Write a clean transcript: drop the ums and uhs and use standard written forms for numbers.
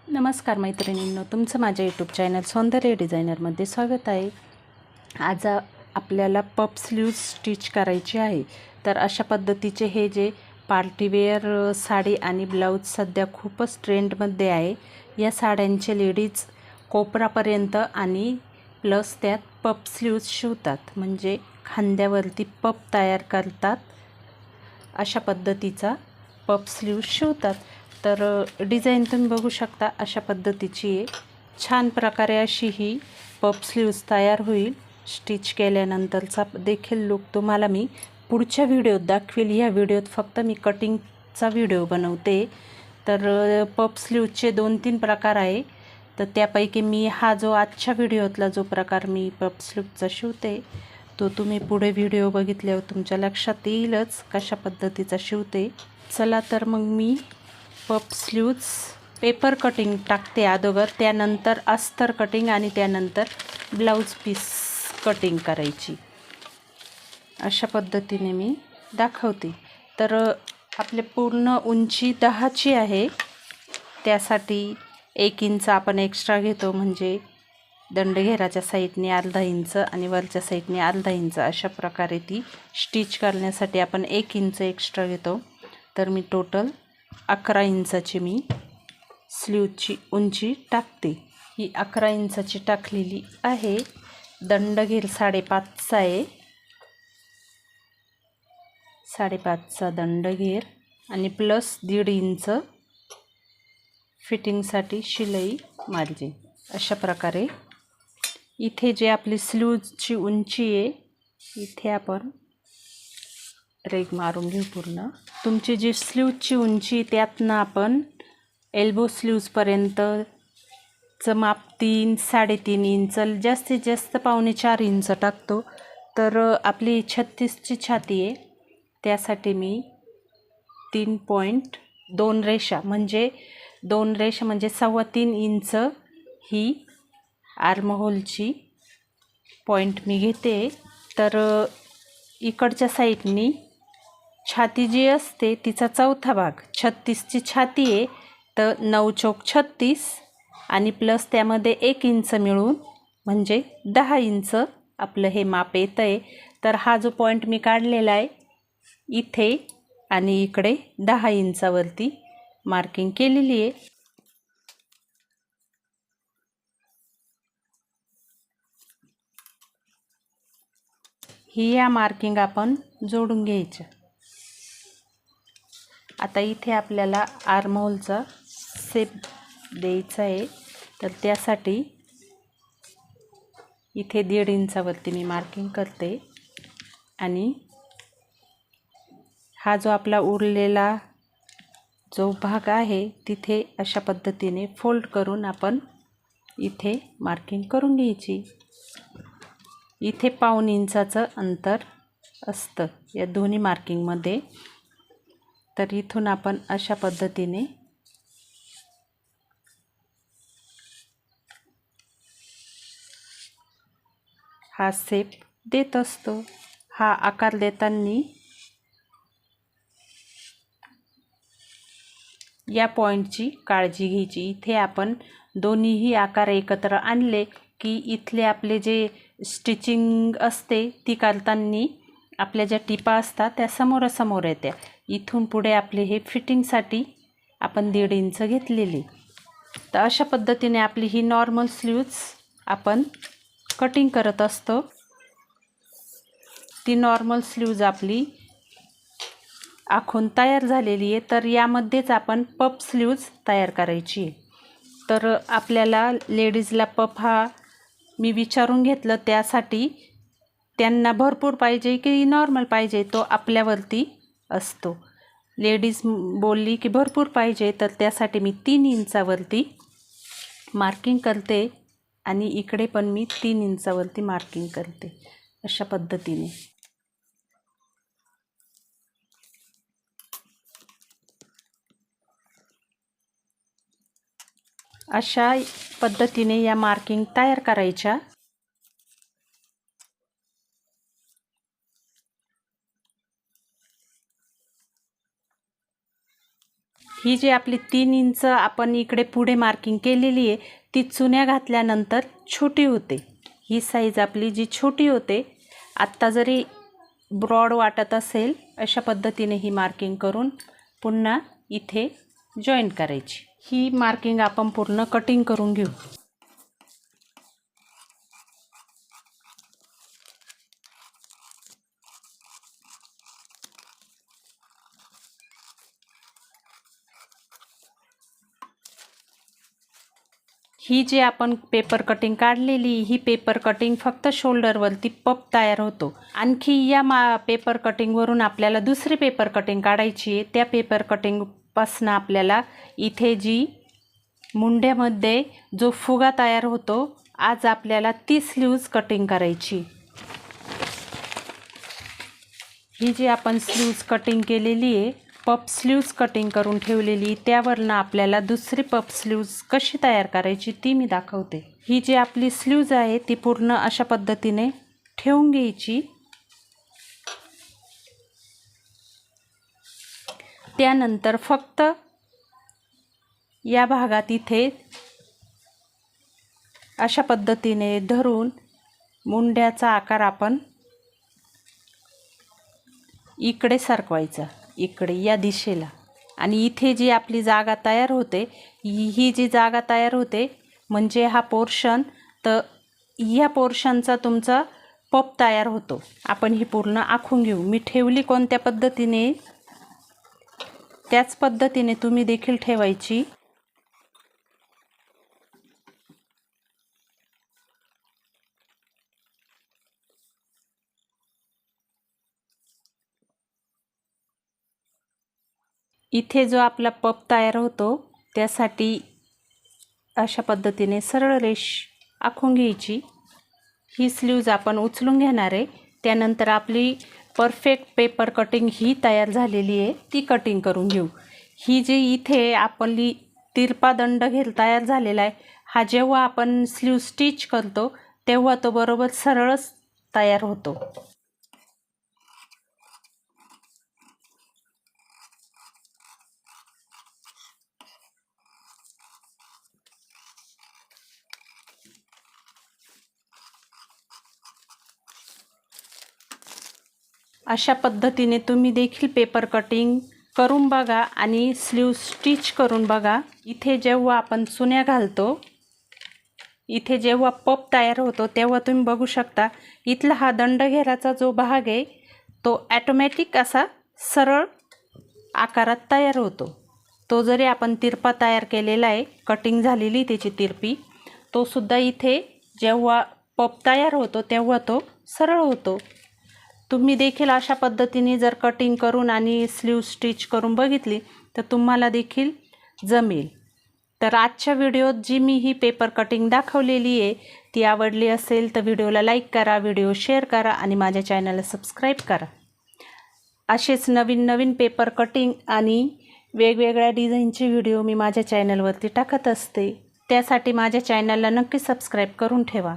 नमस्कार मैत्रिणींनो, तुमचं माझ्या यूट्यूब चॅनल सौंदर्य डिझायनरमध्ये स्वागत आहे। आज आपल्याला पफ स्लीव्ज स्टिच करायची आहे। तर अशा पद्धतीचे हे जे पार्टीवेअर साडी आणि ब्लाऊज सध्या खूपच ट्रेंडमध्ये आहे। या साड्यांचे लेडीज कोपरापर्यंत आणि प्लस त्यात पफ स्लीव्ज शिवतात, म्हणजे खांद्यावरती पफ तयार करतात। अशा पद्धतीचा पफ स्लीव्ज शिवतात। तर डिझाईन तुम्ही बघू शकता, अशा पद्धतीची छान प्रकारे अशी ही पफ स्लीव्ज तयार होईल। स्टिच केल्यानंतरचा देखील लुक तुम्हाला मी पुढच्या व्हिडिओत दाखवेल। या व्हिडिओत फक्त मी कटिंगचा व्हिडिओ बनवते। तर पफ स्लीव्जचे 2-3 प्रकार आहे, तर त्यापैकी मी हा जो आजच्या व्हिडिओतला जो प्रकार मी पफ स्लीव्जचा शिवते तो तुम्ही पुढे व्हिडिओ बघितल्यावर तुमच्या लक्षात येईलच कशा पद्धतीचा शिवते। चला तर मग मी पफ स्लीव्ज पेपर कटिंग टाकते अगोदर, त्यानंतर अस्तर कटिंग आणि त्यानंतर ब्लाऊज पीस कटिंग करायची। अशा पद्धतीने मी दाखवते। तर आपले पूर्ण उंची 10ची आहे, त्यासाठी 1 इंच आपण एक्स्ट्रा घेतो, म्हणजे दंडघेराच्या साईडने अर्धा इंच आणि वरच्या साईडने अर्धा इंच अशा प्रकारे ती स्टिच करण्यासाठी आपण 1 इंच एक्स्ट्रा घेतो। तर मी टोटल 11 इंचाची मी स्लीवची उंची टाकते। ही 11 इंचाची टाकलेली आहे। दंडघेर 5.5चा आहे, 5.5चा दंडघेर आणि प्लस 1.5 इंच फिटिंगसाठी शिलाई मार्जिन। अशा प्रकारे इथे जे आपली स्लीवची उंची आहे, इथे आपण रेग मारून घेऊ पूर्ण। तुमची जी स्लीवची उंची त्यातनं आपण एल्बो स्लीव्जपर्यंतचं माप 3-3.5 इंच, जास्तीत जास्त 3.25 इंच टाकतो। तर आपली 36ची छाती आहे, त्यासाठी मी 3.2 रेषा म्हणजे 2 रेषा म्हणजे 3.25 इंच ही आर्महोलची पॉईंट मी घेते। तर इकडच्या साईडनी छाती जी असते तिचा चौथा भाग, 36ची छाती आहे, तर 9 चौक 36 आणि प्लस त्यामध्ये 1 इंच मिळून म्हणजे 10 इंच आपलं हे माप येतं आहे। तर हा जो पॉईंट मी काढलेला आहे इथे आणि इकडे 10 इंचावरती मार्किंग केलेली आहे। ही या मार्किंग आपण जोडून घ्यायचं। आता इथे आपल्याला आर्महोलचा शेप द्यायचा आहे, तर त्यासाठी इथे 1.5 इंचावरती मी मार्किंग करते आणि हा जो आपला उरलेला जो भाग आहे तिथे अशा पद्धतीने फोल्ड करून आपण इथे मार्किंग करून घ्यायची। इथे 1.5 इंचाचं अंतर असतं या दोन्ही मार्किंगमध्ये। तर इथून आपण अशा पद्धतीने हा शेप देत असतो। हा आकार देताना या पॉईंटची काळजी घ्यायची। इथे आपण दोन्हीही आकार एकत्र आणले की इथले आपले जे स्टिचिंग असते ती करताना आपल्या ज्या टिपा असतात त्या समोरासमोर येत्या। इथून पुढे आपले हे फिटिंगसाठी आपण 1.5 इंच घेतलेली। तर अशा पद्धतीने आपली ही नॉर्मल स्लीव्ज आपण कटिंग करत असतो। ती नॉर्मल स्लीव्ज आपली आखून तयार झालेली आहे। तर यामध्येच आपण पफ स्लीव्ज तयार करायची आहे। तर आपल्याला लेडीजला पफ हा मी विचारून घेतलं, त्यासाठी त्यांना भरपूर पाहिजे की नॉर्मल पाहिजे तो आपल्यावरती असतो। लेडीज बोलली की भरपूर पाहिजे, तर त्यासाठी मी 3 इंचावरती मार्किंग करते आणि इकडे पण मी 3 इंचावरती मार्किंग करते अशा पद्धतीने। अशा पद्धतीने या मार्किंग तयार करायच्या। ही जी आपली 3 इंच आपण इकडे पुढे मार्किंग केलेली आहे ती चुन्या घातल्यानंतर छोटी होते। ही साईज आपली जी छोटी होते, आत्ता जरी ब्रॉड वाटत असेल अशा पद्धतीने ही मार्किंग करून पुन्हा इथे जॉईन करायची। ही मार्किंग आपण पूर्ण कटिंग करून घेऊ। ही जी आपण पेपर कटिंग काढलेली ही पेपर कटिंग फक्त शोल्डरवरती पप तयार होतो। आणखी या पेपर कटिंगवरून आपल्याला दुसरी पेपर कटिंग काढायची आहे। त्या पेपर कटिंगपासून आपल्याला इथे जी मुंड्यामध्ये जो फुगा तयार होतो, आज आपल्याला ती स्लीव्ज कटिंग करायची। ही जी आपण स्लीव्ज कटिंग केलेली आहे, पप स्लीव्ज कटिंग करून ठेवलेली, त्यावरनं आपल्याला दुसरी पप स्लीव्ज कशी तयार करायची ती मी दाखवते। ही जी आपली स्लीव्ज आहे ती पूर्ण अशा पद्धतीने ठेवून घ्यायची। त्यानंतर फक्त या भागात इथे अशा पद्धतीने धरून मुंड्याचा आकार आपण इकडे सरकवायचा, इकडे या दिशेला। आणि इथे जी आपली जागा तयार होते, ही जी जागा तयार होते म्हणजे हा पोर्शन, तर ह्या पोर्शनचा तुमचा पप तयार होतो। आपण ही पूर्ण आखून घेऊ। मी ठेवली कोणत्या पद्धतीने त्याच पद्धतीने तुम्ही देखील ठेवायची। इथे जो आपला पप तयार होतो त्यासाठी अशा पद्धतीने सरळ रेष आखून घ्यायची। ही स्लीव्ज आपण उचलून घेणार आहे। त्यानंतर आपली परफेक्ट पेपर कटिंग ही तयार झालेली आहे, ती कटिंग करून घेऊ। ही जी इथे आपली तिरपा दंड तयार झालेला आहे, हा जेव्हा आपण स्लीव्ज स्टिच करतो तेव्हा तो बरोबर सरळच तयार होतो। अशा पद्धतीने तुम्ही देखील पेपर कटिंग करून बघा आणि स्लीव स्टिच करून बघा। इथे जेव्हा आपण चुन्या घालतो, इथे जेव्हा पप तयार होतो तेव्हा तुम्ही बघू शकता इथला हा दंडघेराचा जो भाग आहे तो ऑटोमॅटिक असा सरळ आकारात तयार होतो। तो जरी आपण तिरपा तयार केलेला आहे, कटिंग झालेली त्याची तिरपी, तो सुद्धा इथे जेव्हा पप तयार होतो तेव्हा तो सरळ होतो। तुम्ही देखील अशा पद्धतीने जर कटिंग करून आणि स्लीव स्टिच करून बघितली तर तुम्हाला देखील जमेल। तर आजच्या व्हिडिओत जी मी ही पेपर कटिंग दाखवलेली आहे ती आवडली असेल तर व्हिडिओला लाईक करा, व्हिडिओ शेअर करा आणि माझ्या चॅनलला सबस्क्राईब करा। असेच नवीन नवीन पेपर कटिंग आणि वेगवेगळ्या डिझाईनचे व्हिडिओ मी माझ्या चॅनलवरती टाकत असते, त्यासाठी माझ्या चॅनलला नक्की सबस्क्राईब करून ठेवा।